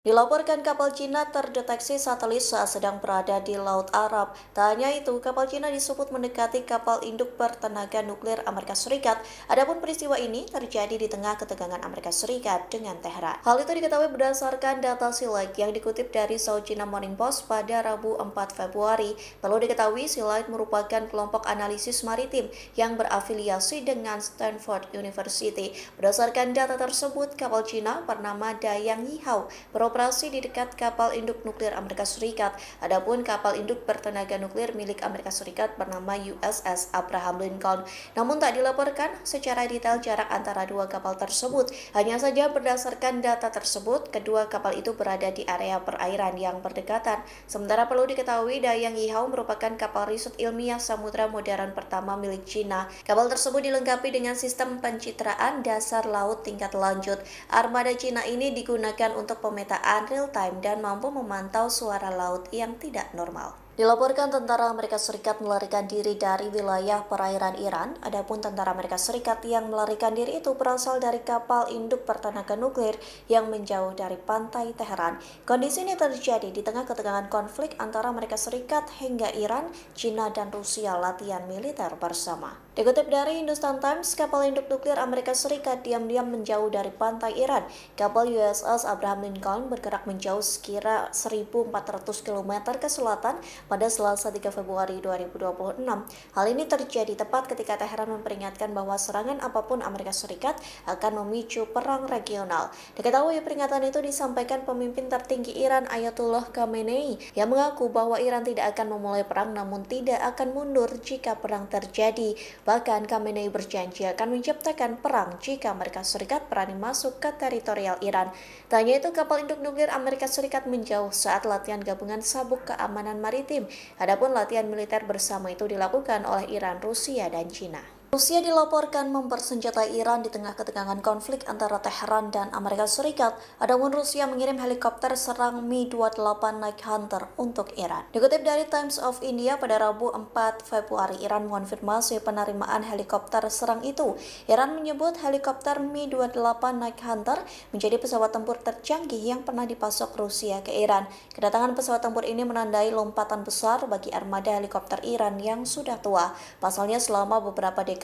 Dilaporkan kapal Cina terdeteksi satelit saat sedang berada di Laut Arab. Tak hanya itu, kapal Cina disebut mendekati kapal induk bertenaga nuklir Amerika Serikat. Adapun peristiwa ini terjadi di tengah ketegangan Amerika Serikat dengan Teheran. Hal itu diketahui berdasarkan data SeaLight yang dikutip dari South China Morning Post pada Rabu 4 Februari. Perlu diketahui, SeaLight merupakan kelompok analisis maritim yang berafiliasi dengan Stanford University. Berdasarkan data tersebut, kapal Cina bernama Dayang Yihao beroperasi di dekat kapal induk nuklir Amerika Serikat. Adapun kapal induk bertenaga nuklir milik Amerika Serikat bernama USS Abraham Lincoln. Namun tak dilaporkan secara detail jarak antara dua kapal tersebut. Hanya saja berdasarkan data tersebut, kedua kapal itu berada di area perairan yang berdekatan. Sementara perlu diketahui, Dayang Yihao merupakan kapal riset ilmiah samudra modern pertama milik Cina. Kapal tersebut dilengkapi dengan sistem pencitraan dasar laut tingkat lanjut. Armada Cina ini digunakan untuk pemetaan real-time dan mampu memantau suara laut yang tidak normal. Dilaporkan tentara Amerika Serikat melarikan diri dari wilayah perairan Iran. Adapun tentara Amerika Serikat yang melarikan diri itu berasal dari kapal induk bertenaga nuklir yang menjauh dari pantai Teheran. Kondisi ini terjadi di tengah ketegangan konflik antara Amerika Serikat hingga Iran, China, dan Rusia latihan militer bersama. Dikutip dari Hindustan Times, kapal induk nuklir Amerika Serikat diam-diam menjauh dari pantai Iran. Kapal USS Abraham Lincoln bergerak menjauh sekira 1.400 km ke selatan pada Selasa 3 Februari 2026. Hal ini terjadi tepat ketika Teheran memperingatkan bahwa serangan apapun Amerika Serikat akan memicu perang regional. Diketahui peringatan itu disampaikan pemimpin tertinggi Iran Ayatollah Khamenei yang mengaku bahwa Iran tidak akan memulai perang namun tidak akan mundur jika perang terjadi. Bahkan Khamenei berjanji akan menciptakan perang jika Amerika Serikat berani masuk ke teritorial Iran. Tak hanya itu, kapal induk nuklir Amerika Serikat menjauh saat latihan gabungan sabuk keamanan maritim. Adapun latihan militer bersama itu dilakukan oleh Iran, Rusia, dan China. Rusia dilaporkan mempersenjatai Iran di tengah ketegangan konflik antara Teheran dan Amerika Serikat. Adapun Rusia mengirim helikopter serang Mi-28 Night Hunter untuk Iran. Dikutip dari Times of India pada Rabu 4 Februari, Iran mengonfirmasi penerimaan helikopter serang itu. Iran menyebut helikopter Mi-28 Night Hunter menjadi pesawat tempur tercanggih yang pernah dipasok Rusia ke Iran. Kedatangan pesawat tempur ini menandai lompatan besar bagi armada helikopter Iran yang sudah tua. Pasalnya selama beberapa dekade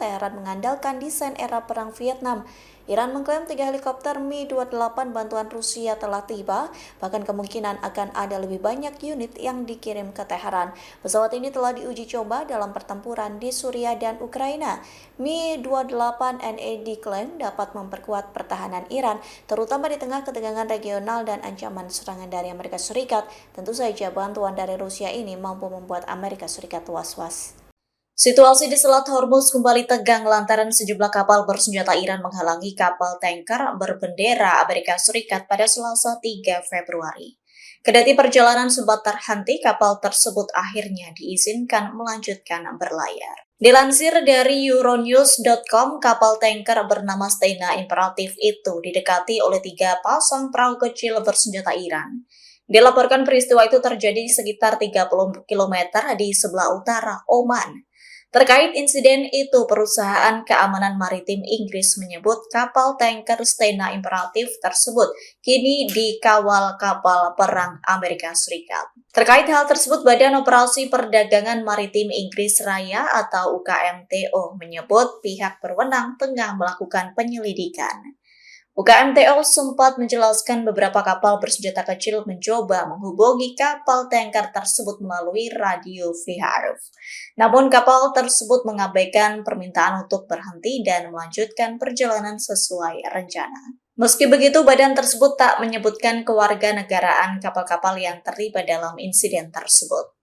Teheran mengandalkan desain era Perang Vietnam. Iran mengklaim 3 helikopter Mi-28 bantuan Rusia telah tiba, bahkan kemungkinan akan ada lebih banyak unit yang dikirim ke Teheran. Pesawat ini telah diuji coba dalam pertempuran di Suriah dan Ukraina. Mi-28NE diklaim dapat memperkuat pertahanan Iran, terutama di tengah ketegangan regional dan ancaman serangan dari Amerika Serikat. Tentu saja bantuan dari Rusia ini mampu membuat Amerika Serikat was-was. Situasi di Selat Hormuz kembali tegang lantaran sejumlah kapal bersenjata Iran menghalangi kapal tanker berbendera Amerika Serikat pada Selasa 3 Februari. Kendati perjalanan sempat terhenti, kapal tersebut akhirnya diizinkan melanjutkan berlayar. Dilansir dari Euronews.com, kapal tanker bernama Stena Imperatif itu didekati oleh 3 pasang perahu kecil bersenjata Iran. Dilaporkan peristiwa itu terjadi sekitar 30 km di sebelah utara Oman. Terkait insiden itu, perusahaan keamanan maritim Inggris menyebut kapal tanker Stena Imperatif tersebut kini dikawal kapal perang Amerika Serikat. Terkait hal tersebut, Badan Operasi Perdagangan Maritim Inggris Raya atau UKMTO menyebut pihak berwenang tengah melakukan penyelidikan. UKMTO sempat menjelaskan beberapa kapal bersenjata kecil mencoba menghubungi kapal tanker tersebut melalui radio VHF. Namun kapal tersebut mengabaikan permintaan untuk berhenti dan melanjutkan perjalanan sesuai rencana. Meski begitu, badan tersebut tak menyebutkan kewarganegaraan kapal-kapal yang terlibat dalam insiden tersebut.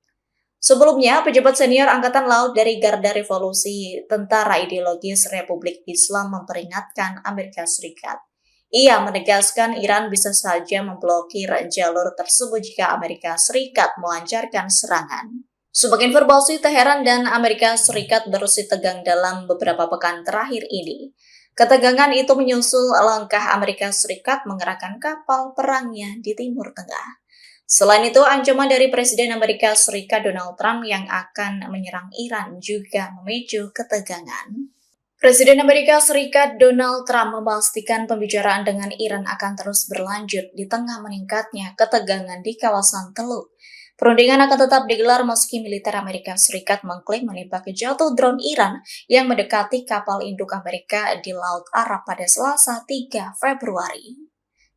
Sebelumnya, pejabat senior Angkatan Laut dari Garda Revolusi Tentara Ideologis Republik Islam memperingatkan Amerika Serikat. Ia menegaskan Iran bisa saja memblokir jalur tersebut jika Amerika Serikat melancarkan serangan. Sebagai informasi, Teheran dan Amerika Serikat bersih tegang dalam beberapa pekan terakhir ini. Ketegangan itu menyusul langkah Amerika Serikat mengerahkan kapal perangnya di Timur Tengah. Selain itu, ancaman dari Presiden Amerika Serikat Donald Trump yang akan menyerang Iran juga memicu ketegangan. Presiden Amerika Serikat Donald Trump memastikan pembicaraan dengan Iran akan terus berlanjut di tengah meningkatnya ketegangan di kawasan Teluk. Perundingan akan tetap digelar meski militer Amerika Serikat mengklaim menembak jatuh drone Iran yang mendekati kapal induk Amerika di Laut Arab pada Selasa 3 Februari.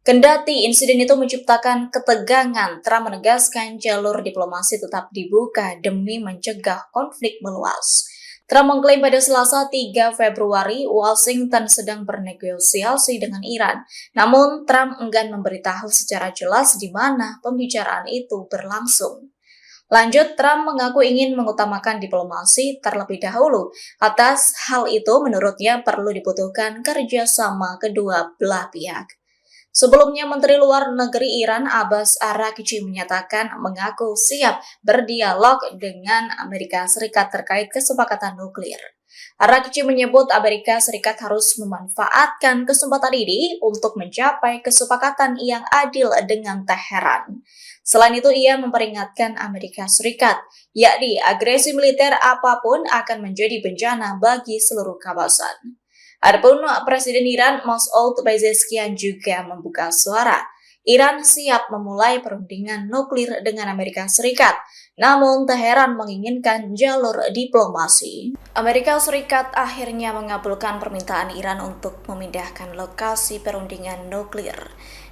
Kendati insiden itu menciptakan ketegangan, Trump menegaskan jalur diplomasi tetap dibuka demi mencegah konflik meluas. Trump mengklaim pada Selasa 3 Februari Washington sedang bernegosiasi dengan Iran. Namun Trump enggan memberitahu secara jelas di mana pembicaraan itu berlangsung. Lanjut, Trump mengaku ingin mengutamakan diplomasi terlebih dahulu. Atas hal itu, menurutnya perlu dibutuhkan kerjasama kedua belah pihak. Sebelumnya, Menteri Luar Negeri Iran Abbas Araghchi menyatakan mengaku siap berdialog dengan Amerika Serikat terkait kesepakatan nuklir. Araghchi menyebut Amerika Serikat harus memanfaatkan kesempatan ini untuk mencapai kesepakatan yang adil dengan Teheran. Selain itu, ia memperingatkan Amerika Serikat, yakni agresi militer apapun akan menjadi bencana bagi seluruh kawasan. Adapun Presiden Iran Masoud Pezeshkian juga membuka suara. Iran siap memulai perundingan nuklir dengan Amerika Serikat, namun Teheran menginginkan jalur diplomasi. Amerika Serikat akhirnya mengabulkan permintaan Iran untuk memindahkan lokasi perundingan nuklir.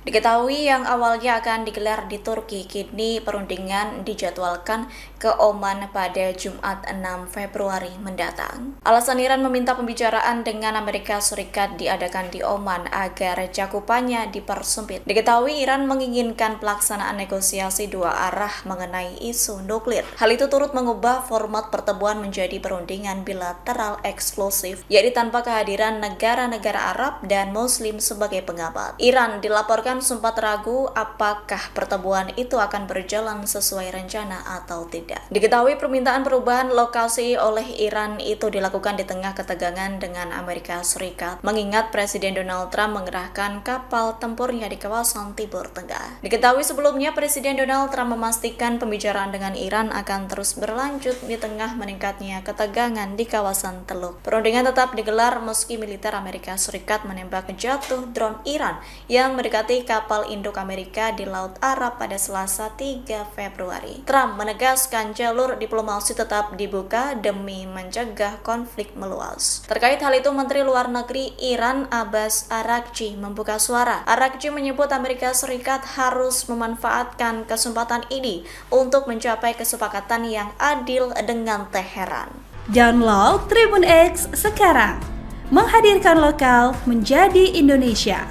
Diketahui yang awalnya akan digelar di Turki, kini perundingan dijadwalkan ke Oman pada Jumat 6 Februari mendatang. Alasan Iran meminta pembicaraan dengan Amerika Serikat diadakan di Oman agar cakupannya dipersempit. Diketahui Iran menginginkan pelaksanaan negosiasi dua arah mengenai isu nuklir. Hal itu turut mengubah format pertemuan menjadi perundingan bilateral eksklusif, yaitu tanpa kehadiran negara-negara Arab dan Muslim sebagai pengabat. Iran dilaporkan sempat ragu apakah pertemuan itu akan berjalan sesuai rencana atau tidak. Diketahui permintaan perubahan lokasi oleh Iran itu dilakukan di tengah ketegangan dengan Amerika Serikat, mengingat Presiden Donald Trump mengerahkan kapal tempurnya di kawasan Timur Tengah. Diketahui sebelumnya Presiden Donald Trump memastikan pembicaraan dengan Iran akan terus berlanjut di tengah meningkatnya ketegangan di kawasan Teluk. Perundingan tetap digelar meski militer Amerika Serikat menembak jatuh drone Iran yang mendekati kapal induk Amerika di Laut Arab pada Selasa 3 Februari. Trump menegaskan jalur diplomasi tetap dibuka demi mencegah konflik meluas. Terkait hal itu, Menteri Luar Negeri Iran Abbas Araghchi membuka suara. Araghchi menyebut Amerika Serikat harus memanfaatkan kesempatan ini untuk mencapai kesepakatan yang adil dengan Teheran. Download Tribun X sekarang, menghadirkan lokal menjadi Indonesia.